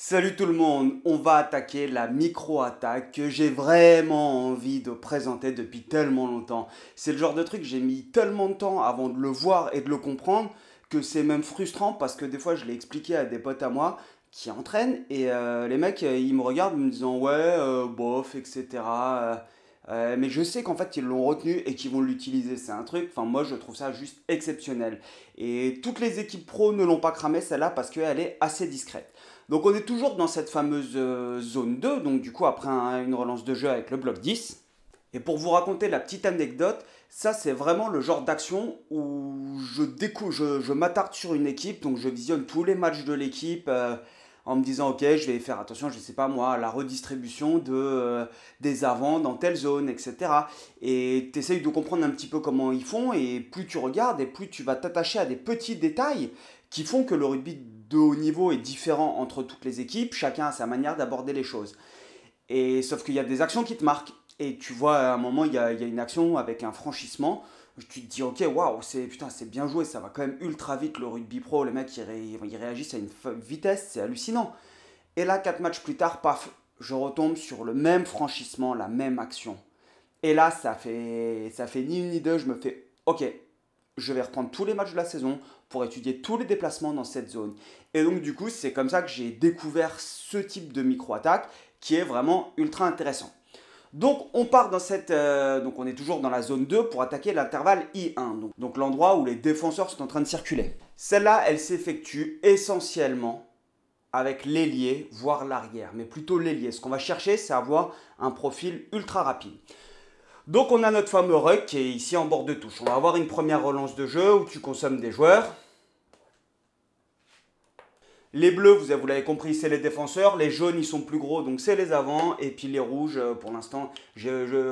Salut tout le monde, on va attaquer la micro-attaque que j'ai vraiment envie de présenter depuis tellement longtemps. C'est le genre de truc que j'ai mis tellement de temps avant de le voir et de le comprendre que c'est même frustrant parce que des fois je l'ai expliqué à des potes à moi qui entraînent et les mecs ils me regardent me disant ouais bof etc. Mais je sais qu'en fait ils l'ont retenu et qu'ils vont l'utiliser, c'est un truc, enfin moi je trouve ça juste exceptionnel. Et toutes les équipes pro ne l'ont pas cramé celle-là parce qu'elle est assez discrète. Donc on est toujours dans cette fameuse zone 2, donc du coup après une relance de jeu avec le bloc 10. Et pour vous raconter la petite anecdote, ça c'est vraiment le genre d'action où je m'attarde sur une équipe, donc je visionne tous les matchs de l'équipe en me disant ok je vais faire attention, je sais pas moi, à la redistribution des avants dans telle zone, etc. Et tu essayes de comprendre un petit peu comment ils font, et plus tu regardes et plus tu vas t'attacher à des petits détails qui font que le rugby de haut niveau est différent entre toutes les équipes, chacun a sa manière d'aborder les choses. Et sauf qu'il y a des actions qui te marquent. Et tu vois, à un moment, il y a une action avec un franchissement. Tu te dis, ok, waouh, c'est bien joué, ça va quand même ultra vite le rugby pro. Les mecs, ils réagissent à une vitesse, c'est hallucinant. Et là, 4 matchs plus tard, paf, je retombe sur le même franchissement, la même action. Et là, ça fait ni une ni deux. Je me fais, ok, je vais reprendre tous les matchs de la saison pour étudier tous les déplacements dans cette zone. Et donc, du coup, c'est comme ça que j'ai découvert ce type de micro-attaque qui est vraiment ultra intéressant. Donc, on part dans donc, on est toujours dans la zone 2 pour attaquer l'intervalle I1, donc l'endroit où les défenseurs sont en train de circuler. Celle-là, elle s'effectue essentiellement avec l'ailier, voire l'arrière, mais plutôt l'ailier. Ce qu'on va chercher, c'est avoir un profil ultra rapide. Donc on a notre fameux ruck qui est ici en bord de touche. On va avoir une première relance de jeu où tu consommes des joueurs. Les bleus, vous l'avez compris, c'est les défenseurs. Les jaunes, ils sont plus gros, donc c'est les avants. Et puis les rouges, pour l'instant,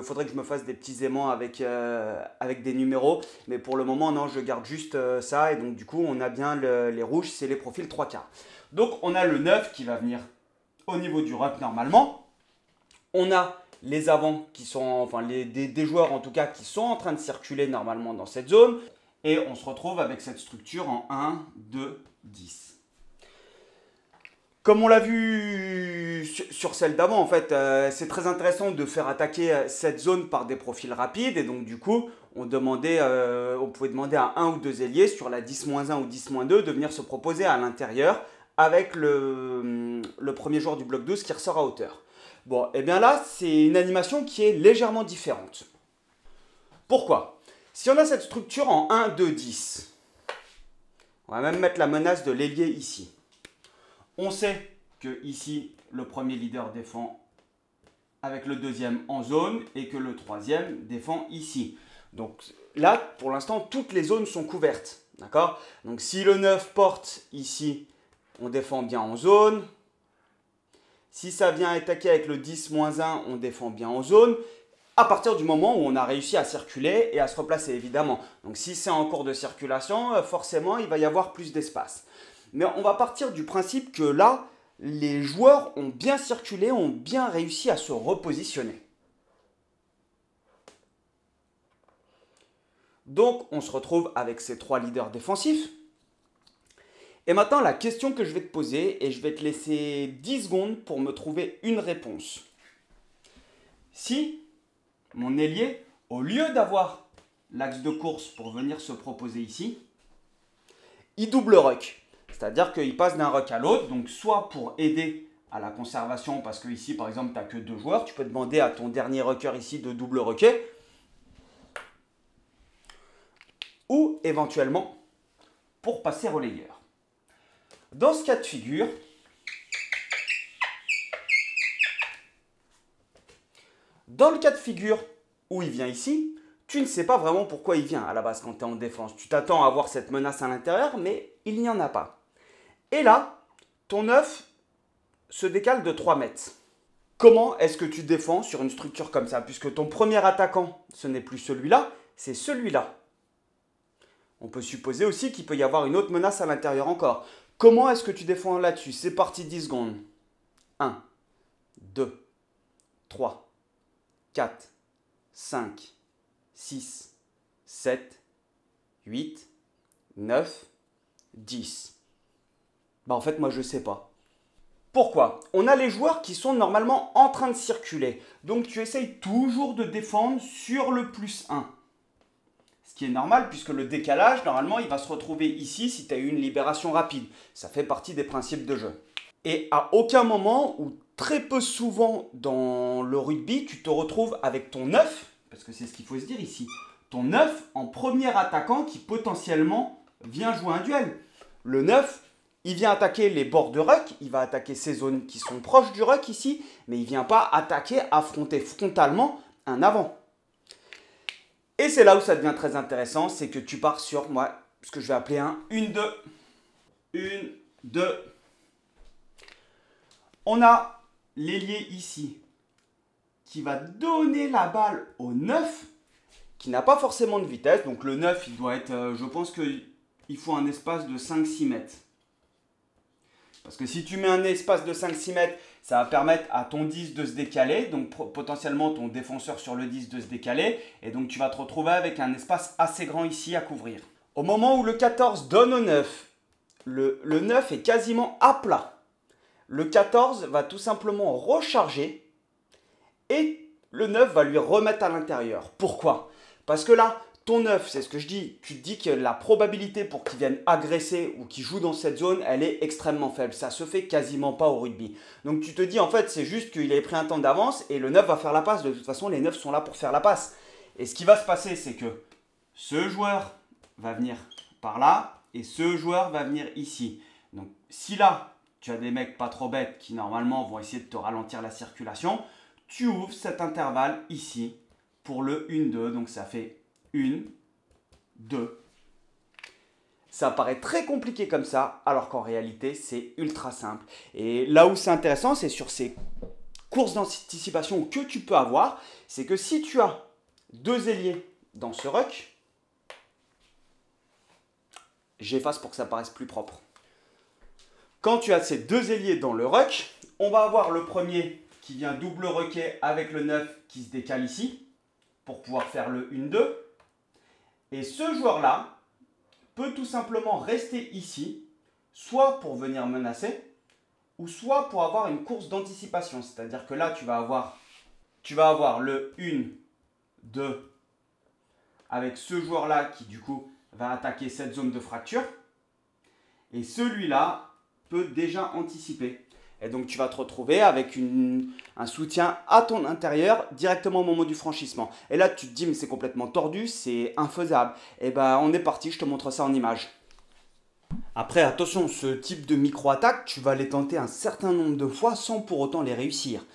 faudrait que je me fasse des petits aimants avec des numéros. Mais pour le moment, non, je garde juste ça. Et donc du coup, on a bien les rouges, c'est les profils 3 quarts. Donc on a le 9 qui va venir au niveau du ruck normalement. On a les avants qui sont, enfin des joueurs en tout cas, qui sont en train de circuler normalement dans cette zone. Et on se retrouve avec cette structure en 1, 2, 10. Comme on l'a vu sur celle d'avant, en fait, c'est très intéressant de faire attaquer cette zone par des profils rapides. Et donc, du coup, on pouvait demander à un ou deux ailiers sur la 10-1 ou 10-2 de venir se proposer à l'intérieur avec le premier joueur du bloc 12 qui ressort à hauteur. Bon, et bien là, c'est une animation qui est légèrement différente. Pourquoi? Si on a cette structure en 1, 2, 10, on va même mettre la menace de l'ailier ici. On sait que ici, le premier leader défend avec le deuxième en zone et que le troisième défend ici. Donc là, pour l'instant, toutes les zones sont couvertes. D'accord? Donc si le 9 porte ici, on défend bien en zone. Si ça vient attaquer avec le 10-1, on défend bien en zone. À partir du moment où on a réussi à circuler et à se replacer, évidemment. Donc si c'est en cours de circulation, forcément, il va y avoir plus d'espace. Mais on va partir du principe que là, les joueurs ont bien circulé, ont bien réussi à se repositionner. Donc, on se retrouve avec ces trois leaders défensifs. Et maintenant, la question que je vais te poser, et je vais te laisser 10 secondes pour me trouver une réponse. Si mon ailier, au lieu d'avoir l'axe de course pour venir se proposer ici, il double ruck. C'est-à-dire qu'il passe d'un ruck à l'autre, donc soit pour aider à la conservation, parce que ici, par exemple, tu n'as que deux joueurs, tu peux demander à ton dernier rucker ici de double rucker, ou éventuellement pour passer relayeur. Dans ce cas de figure, où il vient ici, tu ne sais pas vraiment pourquoi il vient à la base quand tu es en défense. Tu t'attends à avoir cette menace à l'intérieur, mais il n'y en a pas. Et là, ton 9 se décale de 3 mètres. Comment est-ce que tu défends sur une structure comme ça? Puisque ton premier attaquant, ce n'est plus celui-là, c'est celui-là. On peut supposer aussi qu'il peut y avoir une autre menace à l'intérieur encore. Comment est-ce que tu défends là-dessus? C'est parti 10 secondes. 1, 2, 3, 4, 5, 6, 7, 8, 9, 10. Bah en fait moi je sais pas. Pourquoi? On a les joueurs qui sont normalement en train de circuler. Donc tu essayes toujours de défendre sur le +1. Ce qui est normal puisque le décalage, normalement, il va se retrouver ici si tu as eu une libération rapide. Ça fait partie des principes de jeu. Et à aucun moment, ou très peu souvent dans le rugby, tu te retrouves avec ton 9, parce que c'est ce qu'il faut se dire ici, ton 9 en premier attaquant qui potentiellement vient jouer un duel. Le 9, il vient attaquer les bords de ruck, il va attaquer ces zones qui sont proches du ruck ici, mais il ne vient pas attaquer, affronter frontalement un avant. Et c'est là où ça devient très intéressant, c'est que tu pars sur moi, ce que je vais appeler un 1-2. 1-2. On a l'ailier ici qui va donner la balle au 9, qui n'a pas forcément de vitesse. Donc le 9, il doit être, je pense qu'il faut un espace de 5-6 mètres. Parce que si tu mets un espace de 5-6 mètres, ça va permettre à ton 10 de se décaler. Donc potentiellement ton défenseur sur le 10 de se décaler. Et donc tu vas te retrouver avec un espace assez grand ici à couvrir. Au moment où le 14 donne au 9, le 9 est quasiment à plat. Le 14 va tout simplement recharger et le 9 va lui remettre à l'intérieur. Pourquoi? Parce que là, ton 9, c'est ce que je dis, tu te dis que la probabilité pour qu'il vienne agresser ou qu'il joue dans cette zone, elle est extrêmement faible. Ça se fait quasiment pas au rugby. Donc tu te dis en fait, c'est juste qu'il avait pris un temps d'avance et le 9 va faire la passe. De toute façon, les 9 sont là pour faire la passe. Et ce qui va se passer, c'est que ce joueur va venir par là et ce joueur va venir ici. Donc si là, tu as des mecs pas trop bêtes qui normalement vont essayer de te ralentir la circulation, tu ouvres cet intervalle ici pour le 1-2. Donc ça fait 1, 2. Ça paraît très compliqué comme ça, alors qu'en réalité, c'est ultra simple. Et là où c'est intéressant, c'est sur ces courses d'anticipation que tu peux avoir, c'est que si tu as deux ailiers dans ce ruck, j'efface pour que ça paraisse plus propre. Quand tu as ces deux ailiers dans le ruck, on va avoir le premier qui vient double rucker avec le 9 qui se décale ici pour pouvoir faire le 1-2. Et ce joueur-là peut tout simplement rester ici, soit pour venir menacer, ou soit pour avoir une course d'anticipation. C'est-à-dire que là, tu vas avoir le 1-2 avec ce joueur-là qui du coup va attaquer cette zone de fracture. Et celui-là peut déjà anticiper. Et donc tu vas te retrouver avec un soutien à ton intérieur directement au moment du franchissement. Et là tu te dis mais c'est complètement tordu, c'est infaisable. Et ben on est parti, je te montre ça en image. Après attention, ce type de micro-attaque, tu vas les tenter un certain nombre de fois sans pour autant les réussir.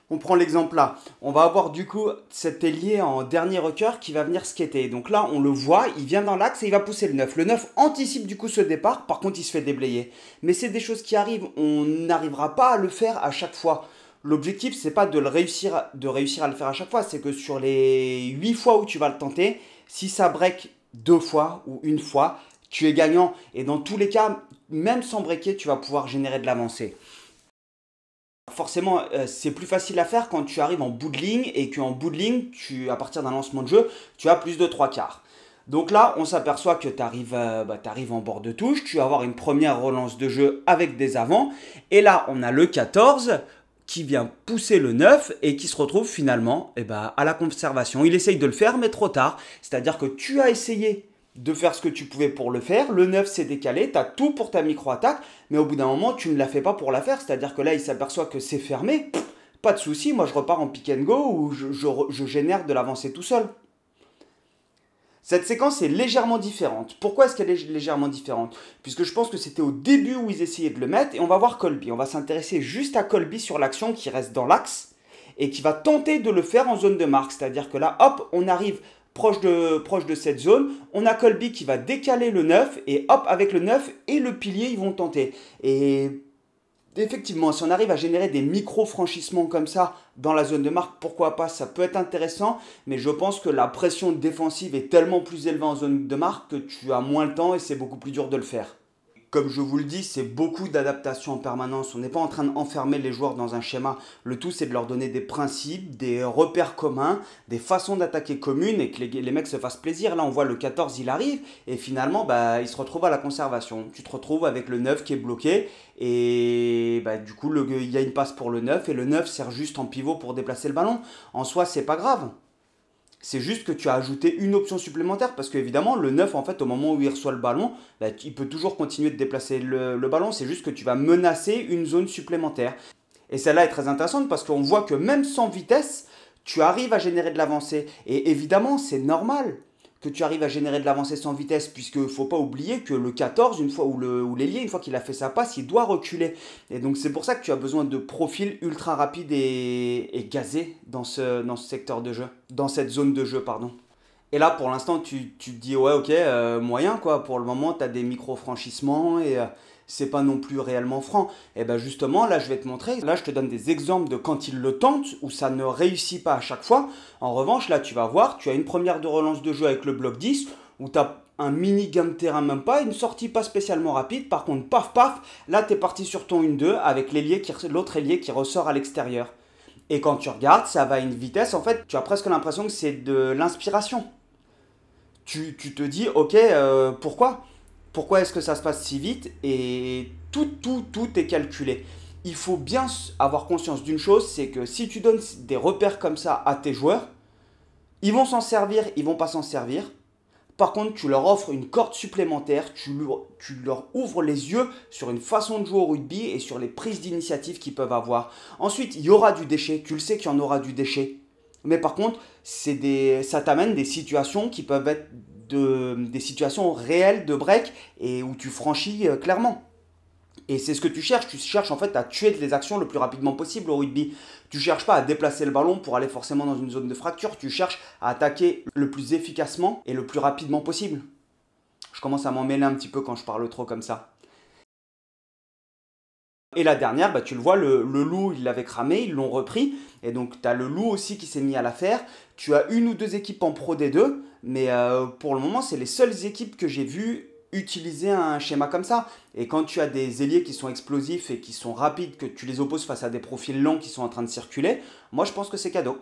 On prend l'exemple là, on va avoir du coup cet ailier en dernier rucker qui va venir skater. Donc là on le voit, il vient dans l'axe et il va pousser le 9. Le 9 anticipe du coup ce départ, par contre il se fait déblayer. Mais c'est des choses qui arrivent, on n'arrivera pas à le faire à chaque fois. L'objectif c'est pas de réussir à le faire à chaque fois, c'est que sur les 8 fois où tu vas le tenter, si ça break 2 fois ou une fois, tu es gagnant. Et dans tous les cas, même sans breaker, tu vas pouvoir générer de l'avancée. Forcément, c'est plus facile à faire quand tu arrives en bout de ligne et qu'en bout de ligne, à partir d'un lancement de jeu, tu as plus de 3/4. Donc là, on s'aperçoit que tu arrives en bord de touche, tu vas avoir une première relance de jeu avec des avants. Et là, on a le 14 qui vient pousser le 9 et qui se retrouve finalement à la conservation. Il essaye de le faire, mais trop tard. C'est-à-dire que tu as essayé de faire ce que tu pouvais pour le faire. Le 9 s'est décalé, tu as tout pour ta micro-attaque, mais au bout d'un moment, tu ne la fais pas pour la faire. C'est-à-dire que là, il s'aperçoit que c'est fermé. Pas de souci, moi je repars en pick and go ou je génère de l'avancée tout seul. Cette séquence est légèrement différente. Pourquoi est-ce qu'elle est légèrement différente? Puisque je pense que c'était au début où ils essayaient de le mettre, et on va voir Colby. On va s'intéresser juste à Colby sur l'action qui reste dans l'axe et qui va tenter de le faire en zone de marque. C'est-à-dire que là, hop, on arrive proche de cette zone, on a Colby qui va décaler le 9 et hop, avec le 9 et le pilier, ils vont tenter. Et effectivement, si on arrive à générer des micro-franchissements comme ça dans la zone de marque, pourquoi pas, ça peut être intéressant, mais je pense que la pression défensive est tellement plus élevée en zone de marque que tu as moins le temps et c'est beaucoup plus dur de le faire. comme je vous le dis, c'est beaucoup d'adaptation en permanence. On n'est pas en train d'enfermer les joueurs dans un schéma. Le tout, c'est de leur donner des principes, des repères communs, des façons d'attaquer communes et que les mecs se fassent plaisir. Là, on voit le 14, il arrive et finalement, bah, il se retrouve à la conservation. Tu te retrouves avec le 9 qui est bloqué et bah, du coup, il y a une passe pour le 9 et le 9 sert juste en pivot pour déplacer le ballon. En soi, c'est pas grave. C'est juste que tu as ajouté une option supplémentaire parce qu'évidemment, le 9, en fait, au moment où il reçoit le ballon, bah, il peut toujours continuer de déplacer le ballon. C'est juste que tu vas menacer une zone supplémentaire. Et celle-là est très intéressante parce qu'on voit que même sans vitesse, tu arrives à générer de l'avancée. Et évidemment, c'est normal que tu arrives à générer de l'avancée sans vitesse, puisqu'il ne faut pas oublier que le 14, une fois, ou l'ailier, une fois qu'il a fait sa passe, il doit reculer. Et donc c'est pour ça que tu as besoin de profils ultra rapides et gazés dans ce secteur de jeu, dans cette zone de jeu, pardon. Et là, pour l'instant, tu te dis, ouais, ok, moyen, quoi. Pour le moment, tu as des micro-franchissements et c'est pas non plus réellement franc. Et bien justement, là, je vais te montrer. Là, je te donne des exemples de quand il le tente, où ça ne réussit pas à chaque fois. En revanche, là, tu vas voir, tu as une première de relance de jeu avec le bloc 10, où tu as un mini gain de terrain, même pas, une sortie pas spécialement rapide. Par contre, paf, paf, là, tu es parti sur ton 1-2 avec l'autre ailier qui ressort à l'extérieur. Et quand tu regardes, ça va à une vitesse, en fait, tu as presque l'impression que c'est de l'inspiration. Tu te dis, ok, pourquoi? Pourquoi est-ce que ça se passe si vite? Et tout est calculé. Il faut bien avoir conscience d'une chose, c'est que si tu donnes des repères comme ça à tes joueurs, ils vont s'en servir, ils vont pas s'en servir. Par contre, tu leur offres une corde supplémentaire, tu leur ouvres les yeux sur une façon de jouer au rugby et sur les prises d'initiative qu'ils peuvent avoir. Ensuite, il y aura du déchet, tu le sais qu'il y en aura du déchet. Mais par contre, ça t'amène des situations qui peuvent être des situations réelles de break et où tu franchis clairement. Et c'est ce que tu cherches. Tu cherches en fait à tuer les actions le plus rapidement possible au rugby. Tu cherches pas à déplacer le ballon pour aller forcément dans une zone de fracture. Tu cherches à attaquer le plus efficacement et le plus rapidement possible. Je commence à m'en mêler un petit peu quand je parle trop comme ça. Et la dernière, bah, tu le vois, le loup, il l'avait cramé, ils l'ont repris. Et donc, tu as le loup aussi qui s'est mis à la faire. Tu as une ou deux équipes en Pro D2. Mais pour le moment, c'est les seules équipes que j'ai vues utiliser un schéma comme ça. Et quand tu as des ailiers qui sont explosifs et qui sont rapides, que tu les opposes face à des profils longs qui sont en train de circuler, moi, je pense que c'est cadeau.